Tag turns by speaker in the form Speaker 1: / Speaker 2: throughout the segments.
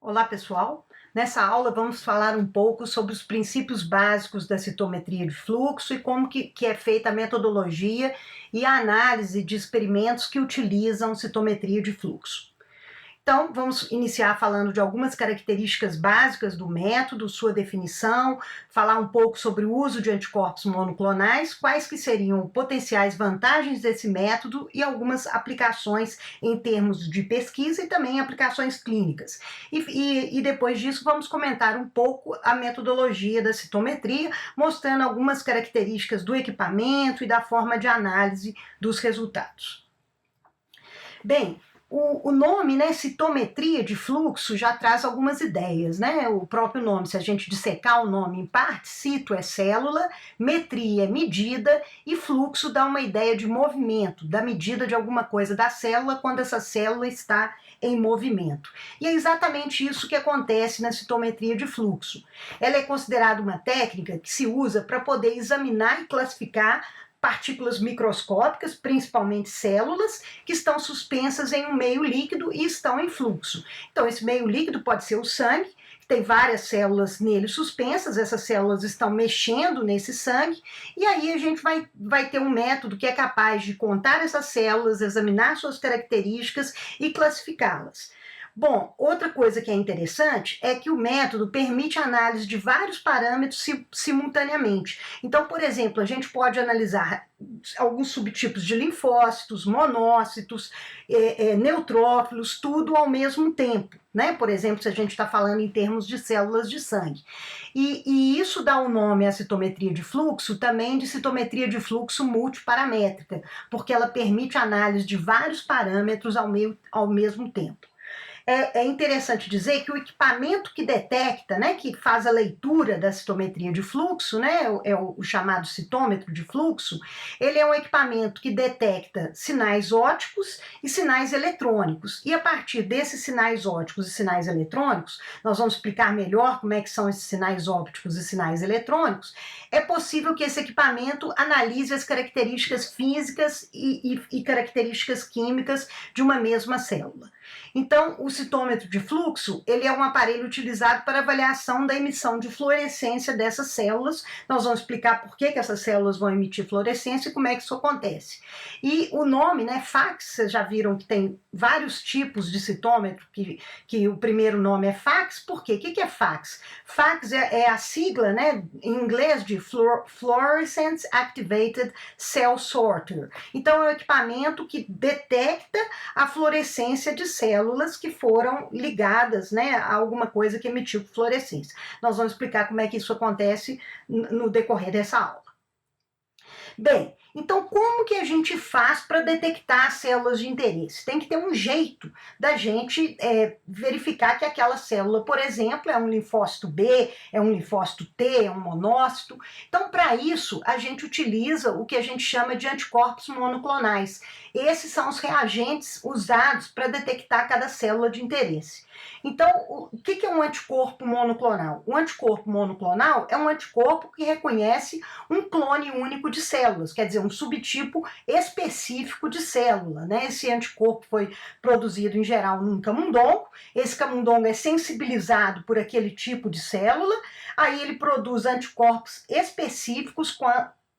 Speaker 1: Olá, pessoal! Nessa aula vamos falar um pouco sobre os princípios básicos da citometria de fluxo e como que é feita a metodologia e a análise de experimentos que utilizam citometria de fluxo. Então, vamos iniciar falando de algumas características básicas do método, sua definição, falar um pouco sobre o uso de anticorpos monoclonais, quais que seriam potenciais vantagens desse método e algumas aplicações em termos de pesquisa e também aplicações clínicas. E depois disso vamos comentar um pouco a metodologia da citometria, mostrando algumas características do equipamento e da forma de análise dos resultados. Bem, o nome, né, citometria de fluxo, já traz algumas ideias, né? O próprio nome, se a gente dissecar o nome em parte, cito é célula, metria é medida e fluxo dá uma ideia de movimento, da medida de alguma coisa da célula quando essa célula está em movimento. E é exatamente isso que acontece na citometria de fluxo. Ela é considerada uma técnica que se usa para poder examinar e classificar partículas microscópicas, principalmente células, que estão suspensas em um meio líquido e estão em fluxo. Então, esse meio líquido pode ser o sangue, que tem várias células nele suspensas, essas células estão mexendo nesse sangue, e aí a gente vai ter um método que é capaz de contar essas células, examinar suas características e classificá-las. Bom, outra coisa que é interessante é que o método permite a análise de vários parâmetros simultaneamente. Então, por exemplo, a gente pode analisar alguns subtipos de linfócitos, monócitos, neutrófilos, tudo ao mesmo tempo, né? Por exemplo, se a gente está falando em termos de células de sangue. E isso dá o nome à citometria de fluxo também de citometria de fluxo multiparamétrica, porque ela permite a análise de vários parâmetros ao mesmo tempo. É interessante dizer que o equipamento que detecta, né, que faz a leitura da citometria de fluxo, né, é o chamado citômetro de fluxo, ele é um equipamento que detecta sinais ópticos e sinais eletrônicos. E a partir desses sinais ópticos e sinais eletrônicos, nós vamos explicar melhor como é que são esses sinais ópticos e sinais eletrônicos, é possível que esse equipamento analise as características físicas e características químicas de uma mesma célula. Então, o citômetro de fluxo, ele é um aparelho utilizado para avaliação da emissão de fluorescência dessas células. Nós vamos explicar por que essas células vão emitir fluorescência e como é que isso acontece. E o nome, né, FACS, vocês já viram que tem vários tipos de citômetro, que o primeiro nome é FACS. Por quê? O que é FACS? FACS é a sigla, né, em inglês de Fluorescence Activated Cell Sorter. Então, é um equipamento que detecta a fluorescência de células que foram ligadas, né, a alguma coisa que emitiu fluorescência. Nós vamos explicar como é que isso acontece no decorrer dessa aula. Bem, então como que a gente faz para detectar as células de interesse? Tem que ter um jeito da gente verificar que aquela célula, por exemplo, é um linfócito B, é um linfócito T, é um monócito. Então, para isso, a gente utiliza o que a gente chama de anticorpos monoclonais. Esses são os reagentes usados para detectar cada célula de interesse. Então, o que é um anticorpo monoclonal? O anticorpo monoclonal é um anticorpo que reconhece um clone único de células, quer dizer, um subtipo específico de célula, né? Esse anticorpo foi produzido em geral num camundongo, esse camundongo é sensibilizado por aquele tipo de célula, aí ele produz anticorpos específicos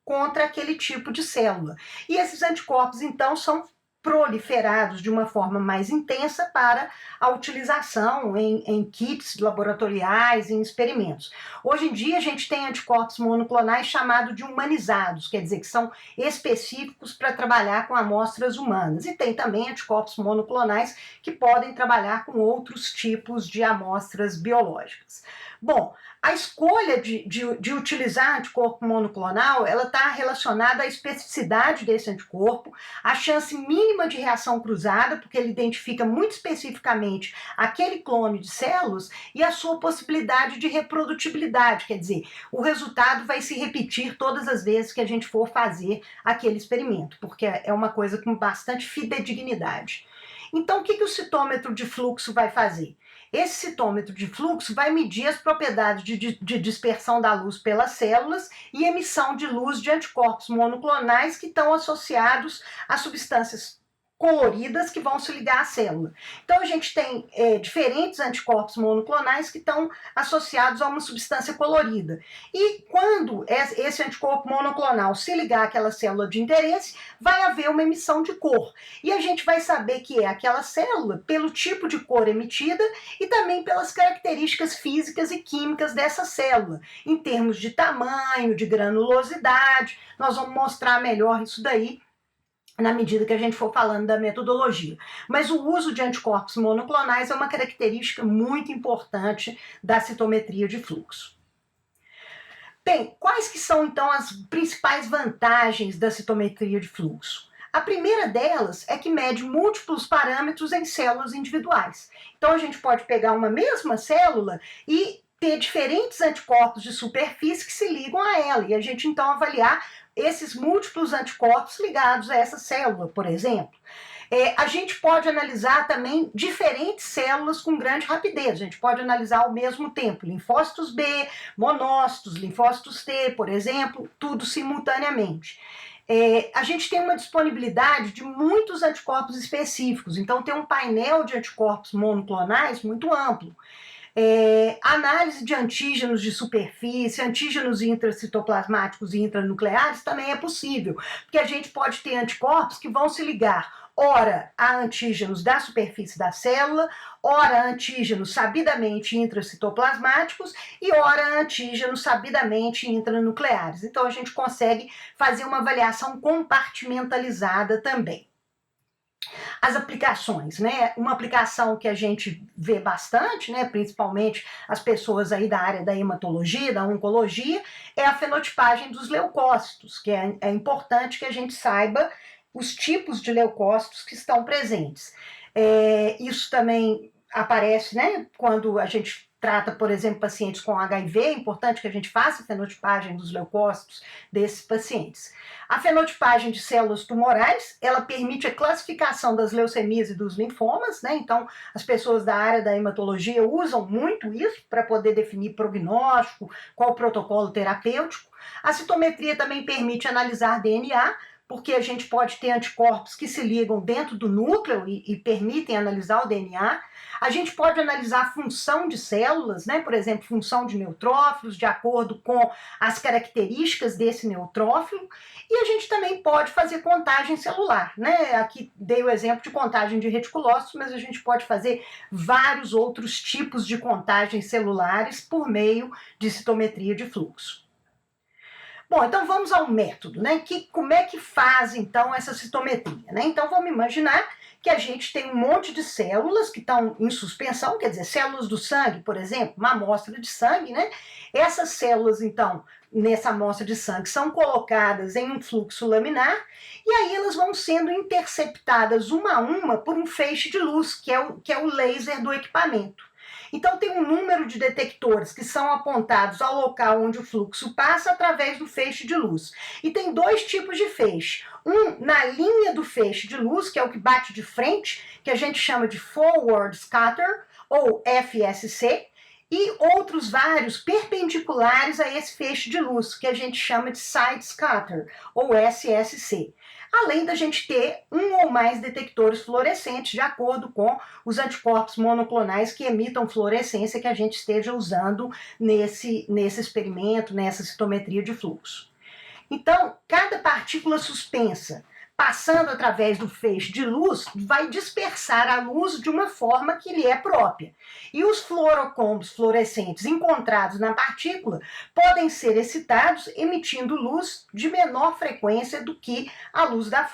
Speaker 1: contra aquele tipo de célula. E esses anticorpos, então, são proliferados de uma forma mais intensa para a utilização em kits laboratoriais, em experimentos. Hoje em dia a gente tem anticorpos monoclonais chamados de humanizados, quer dizer, que são específicos para trabalhar com amostras humanas. E tem também anticorpos monoclonais que podem trabalhar com outros tipos de amostras biológicas. Bom, a escolha de utilizar anticorpo monoclonal, ela está relacionada à especificidade desse anticorpo, a chance mínima de reação cruzada, porque ele identifica muito especificamente aquele clone de células, e a sua possibilidade de reprodutibilidade, quer dizer, o resultado vai se repetir todas as vezes que a gente for fazer aquele experimento, porque é uma coisa com bastante fidedignidade. Então, o que o citômetro de fluxo vai fazer? Esse citômetro de fluxo vai medir as propriedades de dispersão da luz pelas células e emissão de luz de anticorpos monoclonais que estão associados a substâncias coloridas que vão se ligar à célula. Então a gente tem diferentes anticorpos monoclonais que estão associados a uma substância colorida. E quando esse anticorpo monoclonal se ligar àquela célula de interesse, vai haver uma emissão de cor. E a gente vai saber que é aquela célula pelo tipo de cor emitida e também pelas características físicas e químicas dessa célula, em termos de tamanho, de granulosidade. Nós vamos mostrar melhor isso daí na medida que a gente for falando da metodologia. Mas o uso de anticorpos monoclonais é uma característica muito importante da citometria de fluxo. Bem, quais que são então as principais vantagens da citometria de fluxo? A primeira delas é que mede múltiplos parâmetros em células individuais. Então a gente pode pegar uma mesma célula e ter diferentes anticorpos de superfície que se ligam a ela, e a gente então avaliar esses múltiplos anticorpos ligados a essa célula, por exemplo. A gente pode analisar também diferentes células com grande rapidez. A gente pode analisar ao mesmo tempo linfócitos B, monócitos, linfócitos T, por exemplo, tudo simultaneamente. A gente tem uma disponibilidade de muitos anticorpos específicos, então tem um painel de anticorpos monoclonais muito amplo. Análise de antígenos de superfície, antígenos intracitoplasmáticos e intranucleares também é possível, porque a gente pode ter anticorpos que vão se ligar ora a antígenos da superfície da célula, ora a antígenos sabidamente intracitoplasmáticos e ora a antígenos sabidamente intranucleares. Então a gente consegue fazer uma avaliação compartimentalizada também. As aplicações, né? Uma aplicação que a gente vê bastante, né, principalmente as pessoas aí da área da hematologia, da oncologia, é a fenotipagem dos leucócitos, que é importante que a gente saiba os tipos de leucócitos que estão presentes. Isso também aparece, né, quando a gente trata, por exemplo, pacientes com HIV, é importante que a gente faça a fenotipagem dos leucócitos desses pacientes. A fenotipagem de células tumorais, ela permite a classificação das leucemias e dos linfomas, né? Então, as pessoas da área da hematologia usam muito isso para poder definir prognóstico, qual o protocolo terapêutico. A citometria também permite analisar DNA, porque a gente pode ter anticorpos que se ligam dentro do núcleo e permitem analisar o DNA. A gente pode analisar a função de células, né? Por exemplo, função de neutrófilos, de acordo com as características desse neutrófilo. E a gente também pode fazer contagem celular, né? Aqui dei o exemplo de contagem de reticulócitos, mas a gente pode fazer vários outros tipos de contagens celulares por meio de citometria de fluxo. Bom, então vamos ao método, né? Como é que faz, então, essa citometria, né? Então, vamos imaginar que a gente tem um monte de células que estão em suspensão, quer dizer, células do sangue, por exemplo, uma amostra de sangue, né? Essas células, então, nessa amostra de sangue, são colocadas em um fluxo laminar e aí elas vão sendo interceptadas uma a uma por um feixe de luz, que é o laser do equipamento. Então tem um número de detectores que são apontados ao local onde o fluxo passa através do feixe de luz. E tem dois tipos de feixe. Um na linha do feixe de luz, que é o que bate de frente, que a gente chama de forward scatter, ou FSC, e outros vários perpendiculares a esse feixe de luz, que a gente chama de side scatter, ou SSC. Além da gente ter um ou mais detectores fluorescentes, de acordo com os anticorpos monoclonais que emitam fluorescência que a gente esteja usando nesse experimento, nessa citometria de fluxo. Então, cada partícula suspensa, passando através do feixe de luz, vai dispersar a luz de uma forma que lhe é própria. E os fluorocombos fluorescentes encontrados na partícula podem ser excitados emitindo luz de menor frequência do que a luz da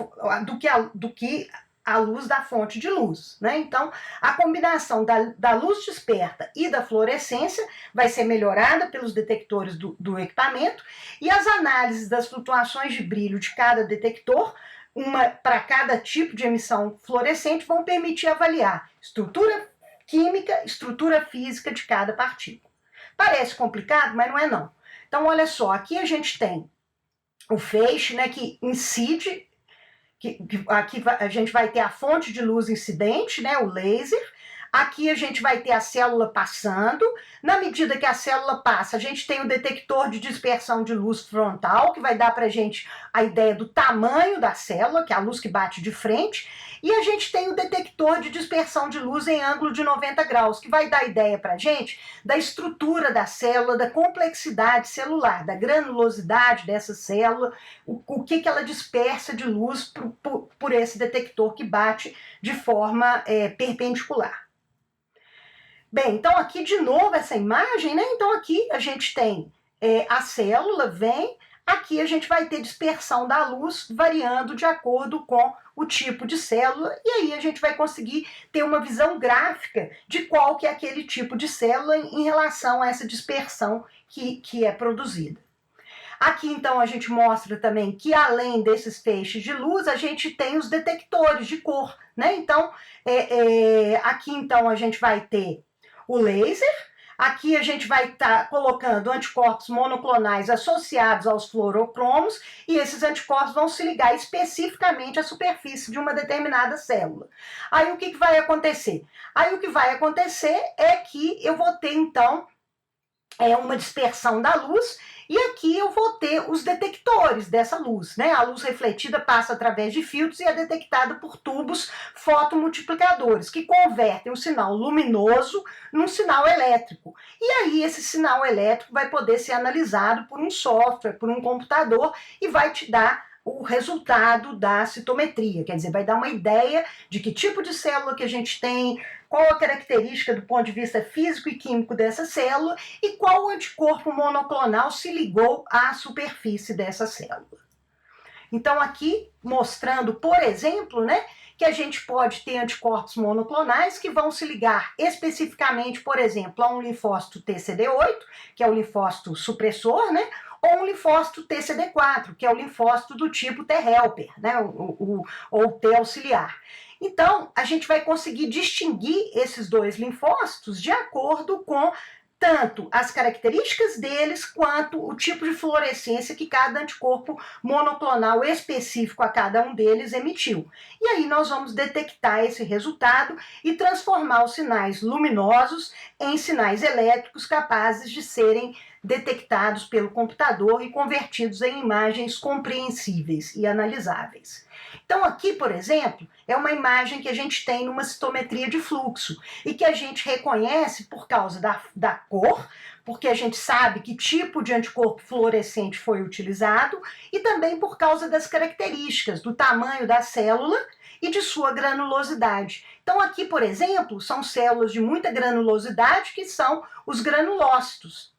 Speaker 1: fonte de luz, né? Então, a combinação da luz desperta e da fluorescência vai ser melhorada pelos detectores do equipamento e as análises das flutuações de brilho de cada detector, uma para cada tipo de emissão fluorescente, vão permitir avaliar estrutura química, estrutura física de cada partícula. Parece complicado, mas não é não. Então, olha só, aqui a gente tem o feixe, né, que incide, aqui a gente vai ter a fonte de luz incidente, né, o laser. Aqui a gente vai ter a célula passando. Na medida que a célula passa, a gente tem o detector de dispersão de luz frontal, que vai dar para a gente a ideia do tamanho da célula, que é a luz que bate de frente. E a gente tem o detector de dispersão de luz em ângulo de 90 graus, que vai dar ideia para a gente da estrutura da célula, da complexidade celular, da granulosidade dessa célula, o que ela dispersa de luz por esse detector que bate de forma perpendicular. Bem, então aqui de novo essa imagem, né? Então aqui a gente tem a célula, aqui a gente vai ter dispersão da luz variando de acordo com o tipo de célula, e aí a gente vai conseguir ter uma visão gráfica de qual que é aquele tipo de célula em relação a essa dispersão que é produzida. Aqui, então, a gente mostra também que, além desses feixes de luz, a gente tem os detectores de cor, né? Então, aqui, então, a gente vai ter o laser. Aqui a gente vai estar colocando anticorpos monoclonais associados aos fluorocromos, e esses anticorpos vão se ligar especificamente à superfície de uma determinada célula. Aí o que vai acontecer? Aí o que vai acontecer é que eu vou ter, então, uma dispersão da luz, e aqui eu vou ter os detectores dessa luz, né? A luz refletida passa através de filtros e é detectada por tubos fotomultiplicadores, que convertem o sinal luminoso num sinal elétrico. E aí esse sinal elétrico vai poder ser analisado por um software, por um computador, e vai te dar o resultado da citometria, quer dizer, vai dar uma ideia de que tipo de célula que a gente tem, qual a característica do ponto de vista físico e químico dessa célula e qual anticorpo monoclonal se ligou à superfície dessa célula. Então aqui mostrando, por exemplo, né, que a gente pode ter anticorpos monoclonais que vão se ligar especificamente, por exemplo, a um linfócito TCD8, que é o linfócito supressor, né, ou um linfócito TCD4, que é o linfócito do tipo T helper, né, ou T auxiliar. Então, a gente vai conseguir distinguir esses dois linfócitos de acordo com tanto as características deles quanto o tipo de fluorescência que cada anticorpo monoclonal específico a cada um deles emitiu. E aí nós vamos detectar esse resultado e transformar os sinais luminosos em sinais elétricos capazes de serem detectados pelo computador e convertidos em imagens compreensíveis e analisáveis. Então aqui, por exemplo, é uma imagem que a gente tem numa citometria de fluxo e que a gente reconhece por causa da cor, porque a gente sabe que tipo de anticorpo fluorescente foi utilizado, e também por causa das características, do tamanho da célula e de sua granulosidade. Então aqui, por exemplo, são células de muita granulosidade que são os granulócitos.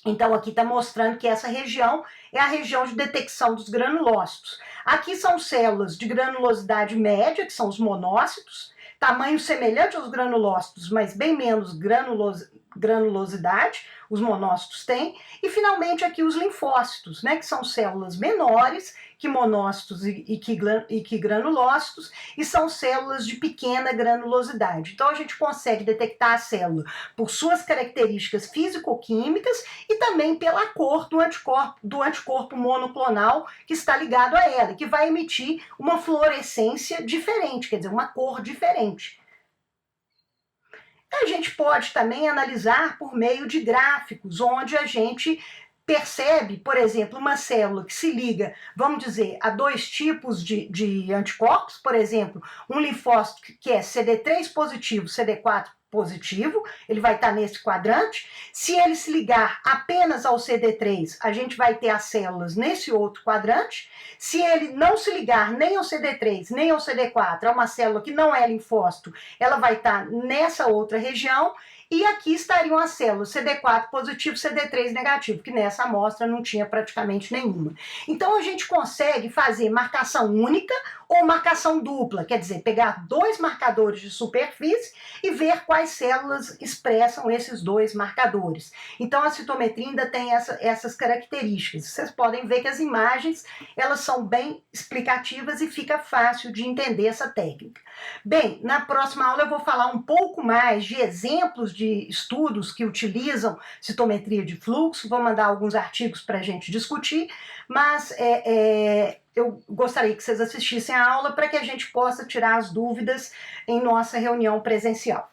Speaker 1: Então aqui está mostrando que essa região é a região de detecção dos granulócitos. Aqui são células de granulosidade média, que são os monócitos, tamanho semelhante aos granulócitos, mas bem menos granulosidade, os monócitos têm. E finalmente aqui os linfócitos, né, que são células menores que monócitos e que granulócitos, e são células de pequena granulosidade. Então a gente consegue detectar a célula por suas características físico-químicas e também pela cor do anticorpo monoclonal que está ligado a ela, que vai emitir uma fluorescência diferente, quer dizer, uma cor diferente. A gente pode também analisar por meio de gráficos, onde a gente percebe, por exemplo, uma célula que se liga, vamos dizer, a dois tipos de anticorpos, por exemplo, um linfócito que é CD3 positivo, CD4 positivo, ele vai estar nesse quadrante. Se ele se ligar apenas ao CD3, a gente vai ter as células nesse outro quadrante. Se ele não se ligar nem ao CD3, nem ao CD4, é uma célula que não é linfócito, ela vai estar nessa outra região. E aqui estariam as células CD4 positivo, CD3 negativo, que nessa amostra não tinha praticamente nenhuma. Então a gente consegue fazer marcação única ou marcação dupla, quer dizer, pegar dois marcadores de superfície e ver quais células expressam esses dois marcadores. Então a citometria ainda tem essas características. Vocês podem ver que as imagens, elas são bem explicativas e fica fácil de entender essa técnica. Bem, na próxima aula eu vou falar um pouco mais de exemplos de estudos que utilizam citometria de fluxo, vou mandar alguns artigos para a gente discutir, mas eu gostaria que vocês assistissem a aula para que a gente possa tirar as dúvidas em nossa reunião presencial.